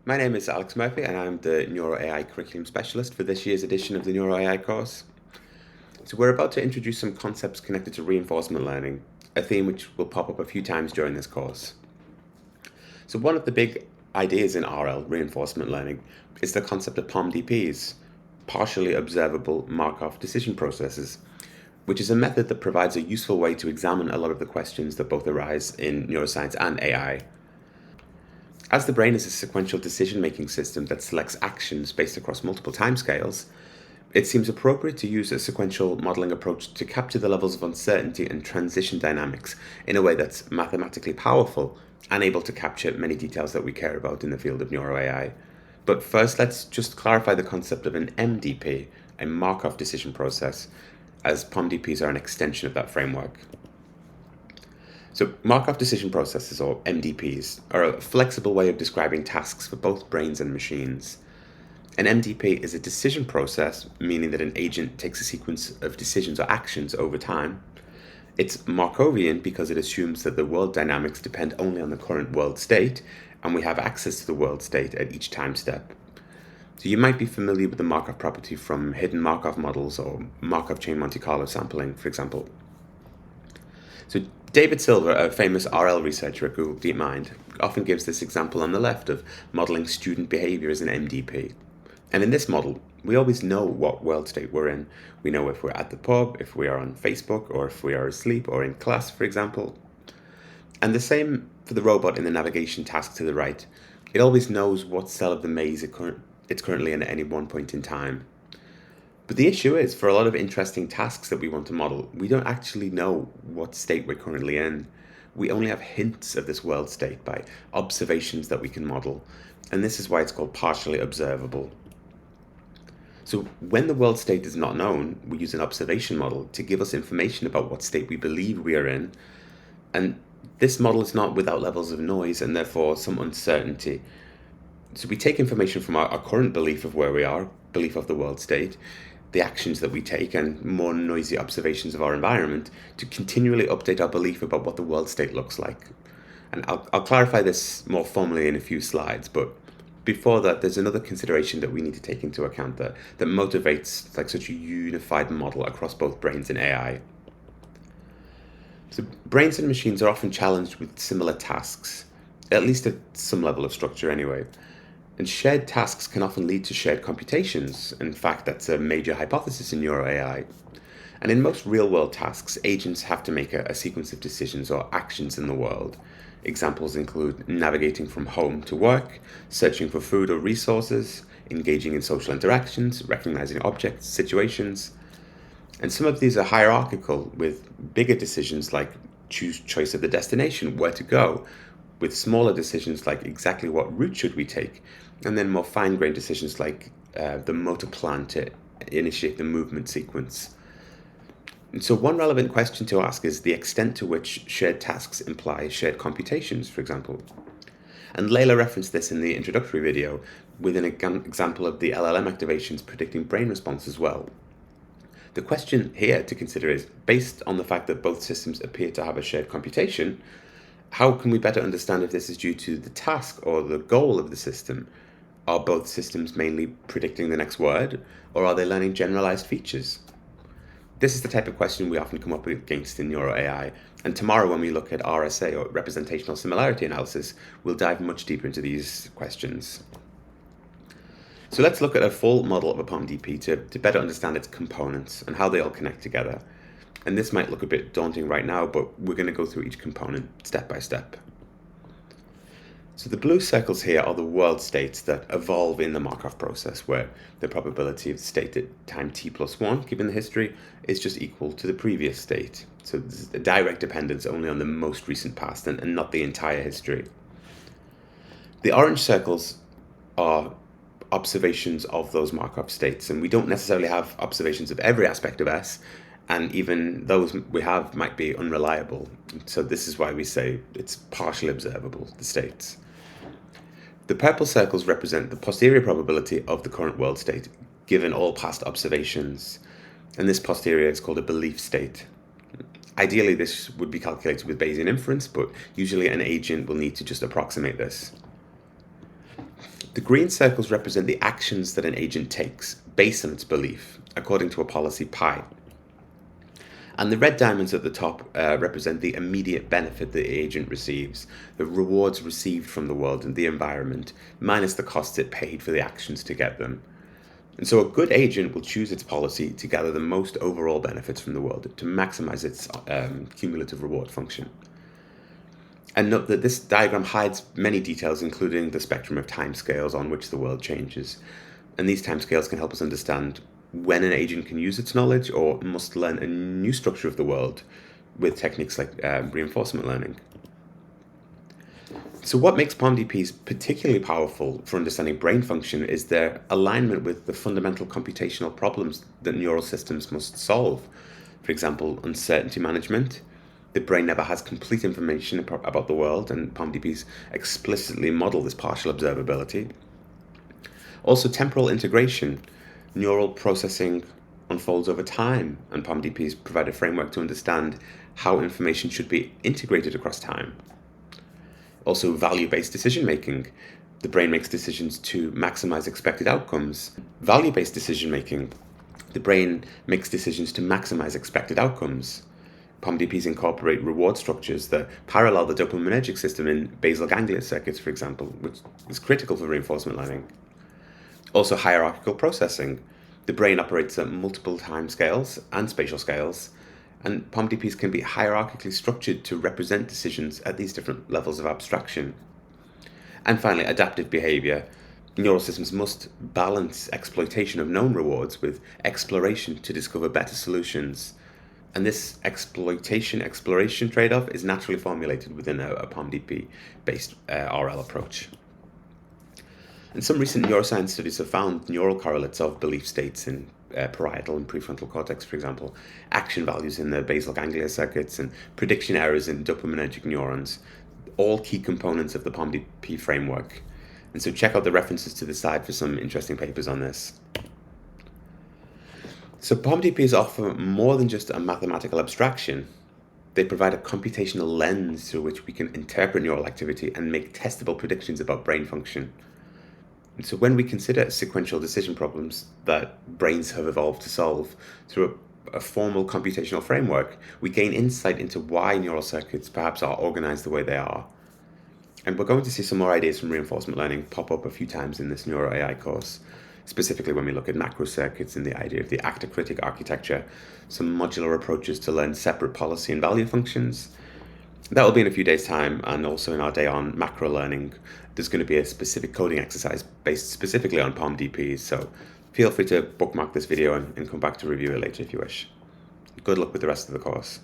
My name is Alex Murphy, and I'm the neuroai curriculum specialist for this year's edition of the neuroai course. So we're about to introduce some concepts connected to reinforcement learning, a theme which will pop up a few times during this course. So one of the big ideas in RL, reinforcement learning, is the concept of POMDPs, partially observable Markov decision processes, which is a method that provides a useful way to examine a lot of the questions that both arise in neuroscience and AI. As the brain is a sequential decision-making system that selects actions based across multiple timescales, it seems appropriate to use a sequential modeling approach to capture the levels of uncertainty and transition dynamics in a way that's mathematically powerful and able to capture many details that we care about in the field of neuroai. But first, let's just clarify the concept of an MDP, a Markov decision process, as POMDPs are an extension of that framework. So, Markov decision processes, or MDPs, are a flexible way of describing tasks for both brains and machines. An MDP is a decision process, meaning that an agent takes a sequence of decisions or actions over time. It's Markovian because it assumes that the world dynamics depend only on the current world state, and we have access to the world state at each time step. So you might be familiar with the Markov property from hidden Markov models or Markov chain Monte Carlo sampling, for example. So David Silver, a famous RL researcher at Google DeepMind, often gives this example on the left of modeling student behavior as an MDP. And in this model, we always know what world state we're in. We know if we're at the pub, if we are on Facebook, or if we are asleep or in class, for example. And the same for the robot in the navigation task to the right. It always knows what cell of the maze it's currently in at any one point in time. But the issue is, for a lot of interesting tasks that we want to model, we don't actually know what state we're currently in. We only have hints of this world state by observations that we can model, and this is why it's called partially observable. So when the world state is not known, we use an observation model to give us information about what state we believe we are in, and this model is not without levels of noise and therefore some uncertainty. So we take information from our current belief of where we are, belief of the world state, the actions that we take, and more noisy observations of our environment to continually update our belief about what the world state looks like. And I'll clarify this more formally in a few slides, but before that, there's another consideration that we need to take into account that motivates like such a unified model across both brains and AI. So brains and machines are often challenged with similar tasks, at least at some level of structure anyway. And shared tasks can often lead to shared computations. In fact, that's a major hypothesis in neuroai. And in most real-world tasks, agents have to make a sequence of decisions or actions in the world. Examples include navigating from home to work, searching for food or resources, engaging in social interactions, recognizing objects, situations. And some of these are hierarchical, with bigger decisions like choice of the destination, where to go, with smaller decisions like exactly what route should we take, and then more fine-grained decisions like the motor plan to initiate the movement sequence. And so one relevant question to ask is the extent to which shared tasks imply shared computations, for example. And Layla referenced this in the introductory video with an example of the LLM activations predicting brain response as well. The question here to consider is, based on the fact that both systems appear to have a shared computation, how can we better understand if this is due to the task or the goal of the system? Are both systems mainly predicting the next word, or are they learning generalized features? This is the type of question we often come up against in neuroai, and tomorrow when we look at RSA, or representational similarity analysis, we'll dive much deeper into these questions. So let's look at a full model of a POMDP to better understand its components and how they all connect together. And this might look a bit daunting right now, but we're going to go through each component step by step. So the blue circles here are the world states that evolve in the Markov process, where the probability of the state at time t+1, given the history, is just equal to the previous state. So there's a direct dependence only on the most recent past and not the entire history. The orange circles are observations of those Markov states, and we don't necessarily have observations of every aspect of S, and even those we have might be unreliable. So this is why we say it's partially observable, the states. The purple circles represent the posterior probability of the current world state, given all past observations, and this posterior is called a belief state. Ideally, this would be calculated with Bayesian inference, but usually an agent will need to just approximate this. The green circles represent the actions that an agent takes based on its belief, according to a policy pi. And the red diamonds at the top represent the immediate benefit the agent receives, the rewards received from the world and the environment, minus the costs it paid for the actions to get them. And so a good agent will choose its policy to gather the most overall benefits from the world, to maximize its cumulative reward function. And note that this diagram hides many details, including the spectrum of timescales on which the world changes. And these timescales can help us understand when an agent can use its knowledge or must learn a new structure of the world with techniques like reinforcement learning. So what makes POMDPs particularly powerful for understanding brain function is their alignment with the fundamental computational problems that neural systems must solve. For example, uncertainty management. The brain never has complete information about the world, and POMDPs explicitly model this partial observability. Also, temporal integration. Neural processing unfolds over time, and POMDPs provide a framework to understand how information should be integrated across time. Also, value-based decision-making. The brain makes decisions to maximize expected outcomes. Value-based decision-making. The brain makes decisions to maximize expected outcomes. POMDPs incorporate reward structures that parallel the dopaminergic system in basal ganglia circuits, for example, which is critical for reinforcement learning. Also, hierarchical processing. The brain operates at multiple time scales and spatial scales, and POMDPs can be hierarchically structured to represent decisions at these different levels of abstraction. And finally, adaptive behavior. Neural systems must balance exploitation of known rewards with exploration to discover better solutions. And this exploration trade-off is naturally formulated within a POMDP-based RL approach. And some recent neuroscience studies have found neural correlates of belief states in parietal and prefrontal cortex, for example, action values in the basal ganglia circuits, and prediction errors in dopaminergic neurons, all key components of the POMDP framework. And so check out the references to the side for some interesting papers on this. So POMDPs offer more than just a mathematical abstraction. They provide a computational lens through which we can interpret neural activity and make testable predictions about brain function. And so when we consider sequential decision problems that brains have evolved to solve through a formal computational framework, we gain insight into why neural circuits perhaps are organized the way they are. And we're going to see some more ideas from reinforcement learning pop up a few times in this neuroai course, specifically when we look at macro circuits and the idea of the actor-critic architecture, some modular approaches to learn separate policy and value functions. That will be in a few days' time, and also in our day on macro learning, there's going to be a specific coding exercise based specifically on POMDPs, so feel free to bookmark this video and come back to review it later if you wish. Good luck with the rest of the course.